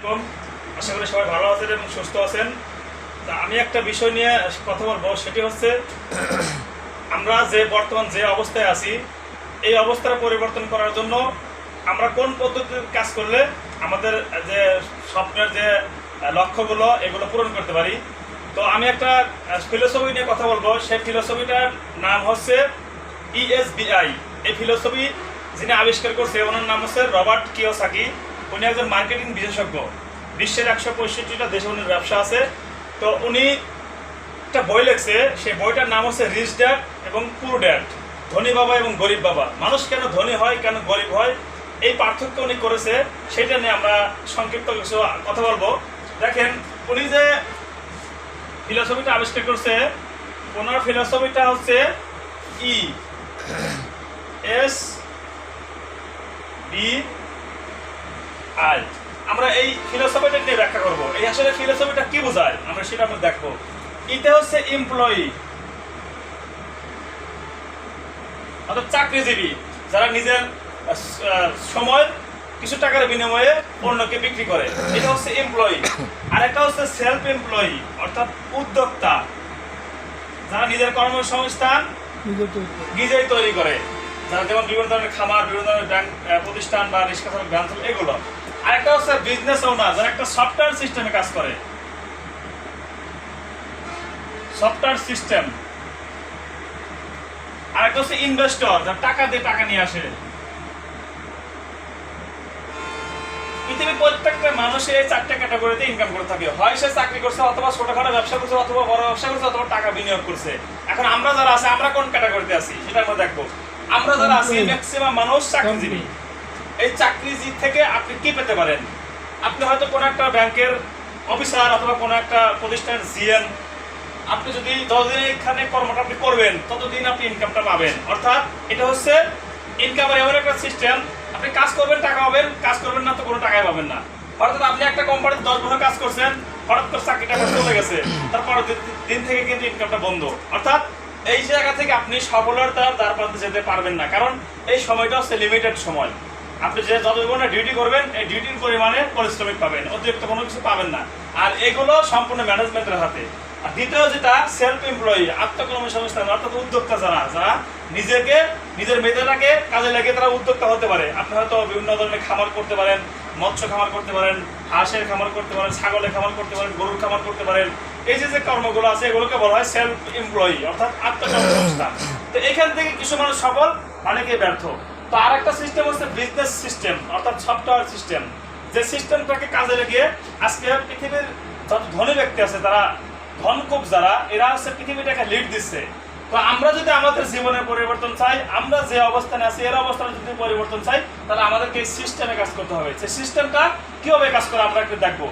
আলাইকুম। আশা করি সবাই ভালো আছেন এবং সুস্থ আছেন। তা আমি একটা বিষয় নিয়ে কথা বলবো, সেটি হচ্ছে আমরা যে বর্তমান যে অবস্থায় আছি, এই অবস্থাটা পরিবর্তন করার জন্য আমরা কোন পদ্ধতিতে কাজ করলে আমাদের যে স্বপ্নের যে লক্ষ্যগুলো এগুলো পূরণ করতে পারি। তো আমি একটা ফিলোসফি নিয়ে কথা বলবো। সেই ফিলোসফিটার নাম হচ্ছে ESBI। এই ফিলোসফি যিনি আবিষ্কার করছে ওনার নাম হচ্ছে রবার্ট কিওসাকি। উনি একজন মার্কেটিং বিশেষজ্ঞ। বিশ্বের 165টা দেশে উনি ব্যবসা আছে। তো উনি একটা বই লিখছে, সেই বইটার নাম হচ্ছে রিচ ড্যাড এবং পুর ড্যাড, ধনী বাবা এবং গরিব বাবা। মানুষ কেন ধনী হয়, কেন গরিব হয়, এই পার্থক্য উনি করেছে। সেটা নিয়ে আমরা সংক্ষিপ্ত কিছু কথা বলবো। দেখেন, উনি যে ফিলোসফিটা আবিষ্কার করছে, ওনার ফিলোসফিটা হচ্ছে ESBI। আমরা এই ফিলোসফিটা নিয়ে ব্যাখ্যা করব। এই আসলে ফিলোসফিটা কি বোঝায় আমরা সেটা আমরা দেখবো। এটা হচ্ছে এমপ্লয়ি, অর্থাৎ চাকরিজীবী, যারা নিজের সময় কিছু টাকার বিনিময়ে অন্যকে বিক্রি করে, এটা হচ্ছে এমপ্লয়ি। আর একটা হচ্ছে সেলফ এমপ্লয়ি, অর্থাৎ উদ্যোক্তা, যারা নিজের কর্মসংস্থান নিজেই তৈরি করে, যারা যেমন বিভিন্ন ধরনের খামার, বিভিন্ন ধরনের ব্যাংক প্রতিষ্ঠান বা রিক্সা চালক, ভ্যান চালক, এগুলো। আরেকটা হচ্ছে বিজনেস ওনার, যারা একটা সফটওয়্যার সিস্টেমে কাজ করে, সফটওয়্যার সিস্টেম। আরেকটা হচ্ছে ইনভেস্টর, যারা টাকা দিয়ে টাকা নিয়ে আসে। পৃথিবীর প্রত্যেকটা মানুষের এই 4টা ক্যাটাগরিতে ইনকাম করে থাকে। হয় সে চাকরি করছে, অথবা ছোটখাটো ব্যবসা করছে, অথবা বড় ব্যবসা করছে, অথবা টাকা বিনিয়োগ করছে। এখন আমরা যারা আছে, আমরা কোন ক্যাটাগরিতে আছি সেটা আমরা দেখবো। আমরা যারা আছি, ম্যাক্সিমাম মানুষ চাকরিজীবী। এই চাকরিজীবী থেকে আপনি কি পেতে পারেন? আপনি হয়তো কোনো একটা ব্যাংকের অফিসার অথবা কোনো একটা প্রতিষ্ঠানের জিএম। আপনি যদি যতদিন এখানে কর্মটা আপনি করবেন, ততদিন আপনি ইনকামটা পাবেন। অর্থাৎ এটা হচ্ছে ইনকামের এমন একটা সিস্টেম, আপনি কাজ করবেন টাকা পাবেন, কাজ করবেন না তো কোনো টাকাই পাবেন না। অর্থাৎ আপনি একটা কোম্পানিতে 10 বছর কাজ করছেন, হঠাৎ করে চাকরিটা চলে গেছে, তারপর দিন থেকে কিন্তু ইনকামটা বন্ধ। অর্থাৎ এই জায়গা থেকে আপনি সফলতার দ্বার প্রান্তে যেতে পারবেন না, কারণ এই সময়টা হচ্ছে লিমিটেড সময়। আপনি যে যত ঘন্টা ডিউটি করবেন, এই ডিউটির পরিমাণে পারিশ্রমিক পাবেন, অতিরিক্ত কোনো কিছু পাবেন না। আর এগুলো সম্পূর্ণ ম্যানেজমেন্টের হাতে। আর দ্বিতীয় যেটা সেলফ এমপ্লয়ি, আত্মকর্মী সংস্থান, অর্থাৎ উদ্যোক্তা, যারা নিজেকে নিজের মেধাটাকে কাজে লাগিয়ে তারা উদ্যোক্তা হতে পারে। আপনি হয়তো বিভিন্ন ধরনের খামার করতে পারেন, মৎস্য খামার করতে পারেন, হাঁসের খামার করতে পারেন, ছাগলের খামার করতে পারেন, গরুর খামার করতে পারেন। এই যে কর্মগুলো আছে, এগুলোকে বলা হয় সেলফ এমপ্লয়ি, অর্থাৎ আত্মকর্মী সংস্থান। তো এখান থেকে কিছু মানুষ সফল, অনেকে ব্যর্থ। তো আর একটা সিস্টেম হচ্ছে বিজনেস সিস্টেম, অর্থাৎ সফটওয়্যার সিস্টেম। যে সিস্টেমটাকে কাজে লাগিয়ে আজকে পৃথিবীর যত ধনী ব্যক্তি আছে, তারা ধনকুব যারা, এরা হচ্ছে পৃথিবীটাকে লিড দিচ্ছে। তো আমরা যদি আমাদের জীবনের পরিবর্তন চাই, আমরা যে অবস্থানে আছি এর অবস্থানে যদি পরিবর্তন চাই, তাহলে আমাদেরকে এই সিস্টেমে কাজ করতে হবে। সেই সিস্টেমটা কিভাবে কাজ করে আমরা একটু দেখবো।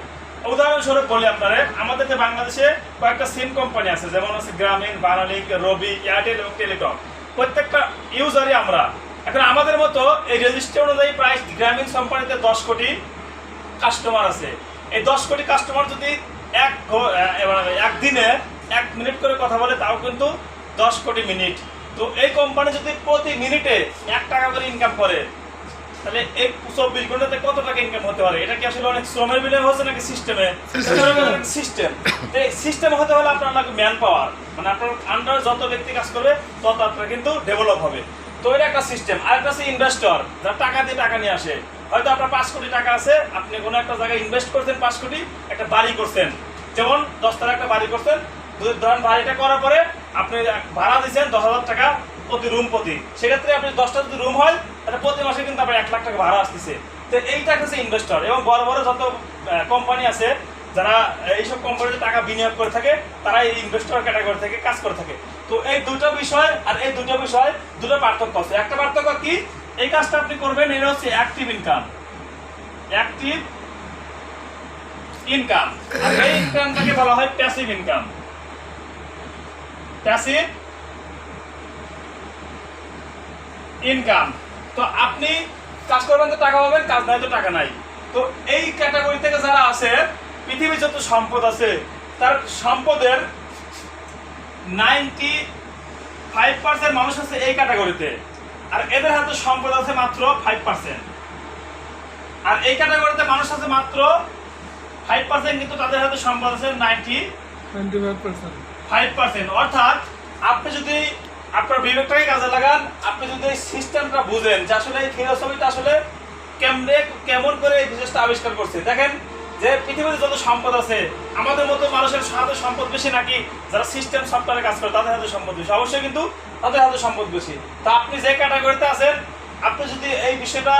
উদাহরণস্বরূপ বলি আপনারা, আমাদের যে বাংলাদেশে কয়েকটা সিম কোম্পানি আছে, যেমন হচ্ছে গ্রামীণ, বানালিক, রবি, এয়ারটেল এবং টেলিটক। প্রত্যেকটা ইউজারই আমরা। এখন আমাদের মতো এই রেজিস্ট্রি অনুযায়ী প্রায় গ্রামীণ কোম্পানিতে 10 কোটি কাস্টমার আছে। এই 10 কোটি কাস্টমার যদি একদিনে 1 মিনিট করে কথা বলে, তাও কিন্তু 10 কোটি মিনিট। তো এই কোম্পানি যদি প্রতি মিনিটে 1 টাকা করে ইনকাম করে, তাহলে এই 24 ঘন্টাতে কত টাকা ইনকাম হতে পারে? এটা কি আসলে অনেক শ্রমের বিনিময় হচ্ছে নাকি সিস্টেমে? সিস্টেম। এই সিস্টেম হতে হলে আপনার লাগবে ম্যান পাওয়ার, মানে আপনার আন্ডার যত ব্যক্তি কাজ করবে তত আপনার কিন্তু ডেভেলপ হবে। তো এটা একটা সিস্টেম। আর একটা হচ্ছে ইনভেস্টর, যারা টাকা দিয়ে টাকা নিয়ে আসে। হয়তো আপনার 5 কোটি টাকা আছে, আপনি কোনো একটা জায়গায় ইনভেস্ট করছেন 5 কোটি, একটা বাড়ি করছেন, যেমন 10 তলা একটা বাড়ি করছেন। ধরেন বাড়িটা করার পরে আপনি ভাড়া দিচ্ছেন 10,000 টাকা প্রতি রুম প্রতি। সেক্ষেত্রে আপনি 10টা যদি রুম হয়, তাহলে প্রতি মাসে কিন্তু আপনার 1 লাখ টাকা ভাড়া আসতেছে। তো এইটা হচ্ছে ইনভেস্টর। এবং বড় বড় যত কোম্পানি আছে, যারা এইসব কোম্পানিতে টাকা বিনিয়োগ করে থাকে, তারা এই ইনভেস্টর ক্যাটাগরি থেকে কাজ করে থাকে। তো এই দুটো বিষয় আর এই দুটো বিষয় দুটো পার্থক্য আছে। একটা পার্থক্য কি, এই কাজটা আপনি করবেন, এটা হচ্ছে অ্যাক্টিভ ইনকাম। Active income. আর এই ইনকামটাকে বলা হয় প্যাসিভ ইনকাম। Passive income. তো আপনি কাজ করবেন তো টাকা পাবেন, কাজ নাই তো টাকা নাই। তো এই ক্যাটাগরি থেকে যারা আছে, পৃথিবীর যত সম্পদ আছে, তার সম্পদের 95% মানুষ আছে এই ক্যাটাগরিতে। আর এদের হাতে সম্পদ আছে মাত্র 5%। আর এই ক্যাটাগরিতে মানুষ আছে মাত্র 5% কিন্তু তাদের হাতে সম্পদ আছে 95%। অর্থাৎ আপনি যদি আপনার বিবেকটাকে কাজে লাগান, আপনি যদি এই সিস্টেমটা বুঝেন যে আসলে এই ফিলোসফিটা আসলে কেমন করে এই বিজনেসটা আবিষ্কার করছে। দেখেন যে পৃথিবীতে যত সম্পদ আছে, আমাদের মতো মানুষের হাতে সম্পদ বেশি নাকি যারা সিস্টেম সফটওয়্যারে কাজ করে তাদের হাতে সম্পদ বেশি? অবশ্যই কিন্তু তাদের হাতে সম্পদ বেশি। তা আপনি যে ক্যাটাগরিতে আছেন, আপনি যদি এই বিষয়টা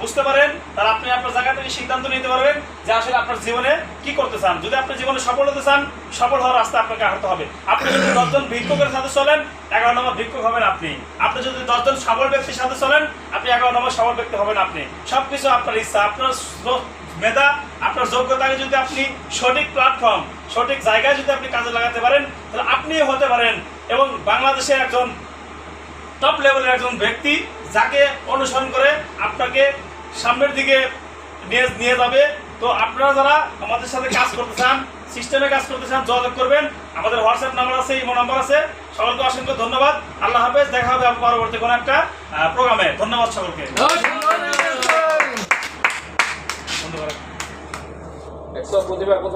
বুঝতে পারেন, তাহলে আপনি আপনার জায়গা থেকে সিদ্ধান্ত নিতে পারবেন যে আসলে আপনার জীবনে কি করতে চান। যদি আপনি জীবনে সফল হতে চান, সফল হওয়ার রাস্তা আপনাকে হাঁটতে হবে। আপনি যদি 10 জন ভিক্ষুকের সাথে চলেন, 11 নম্বর ভিক্ষুক হবেন আপনি। আপনি যদি 10 জন সফল ব্যক্তির সাথে চলেন, আপনি 11 নম্বর সফল ব্যক্তি হবেন আপনি। সবকিছু আপনার ইচ্ছা, আপনার মেধা, আপনার যোগ্যতাকে যদি আপনি সঠিক প্ল্যাটফর্ম, সঠিক জায়গায় যদি আপনি কাজে লাগাতে পারেন, তাহলে আপনিও হতে পারেন এবং বাংলাদেশের একজন টপ লেভেলের একজন ব্যক্তি, যাকে অনুসরণ করে আপনাকে সামনের দিকে নিয়ে যাবে। তো আপনারা যারা আমাদের সাথে কাজ করতে চান, সিস্টেমে কাজ করতে চান, যোগাযোগ করবেন। আমাদের হোয়াটসঅ্যাপ নাম্বার আছে, ইমো নাম্বার আছে। সকলকে অসংখ্য ধন্যবাদ। আল্লাহ হাফেজ। দেখা হবে পরবর্তী কোনো একটা প্রোগ্রামে। ধন্যবাদ সকলকে। প্রতিভা